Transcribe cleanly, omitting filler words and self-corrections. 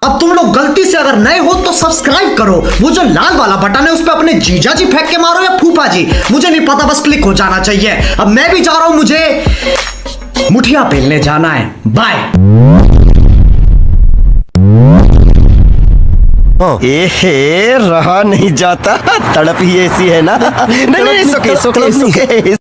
अब तुम लोग गलती से अगर नए हो तो सब्सक्राइब करो, वो जो लाल वाला बटन है उस पर अपने जीजा जी फेंक के मारो या फूफा जी, मुझे नहीं पता, बस क्लिक हो जाना चाहिए। अब मैं भी जा रहा हूं, मुझे मुठिया पेलने जाना है। बाय। रहा नहीं जाता, तड़प ही ऐसी है ना। नहीं, सुखे।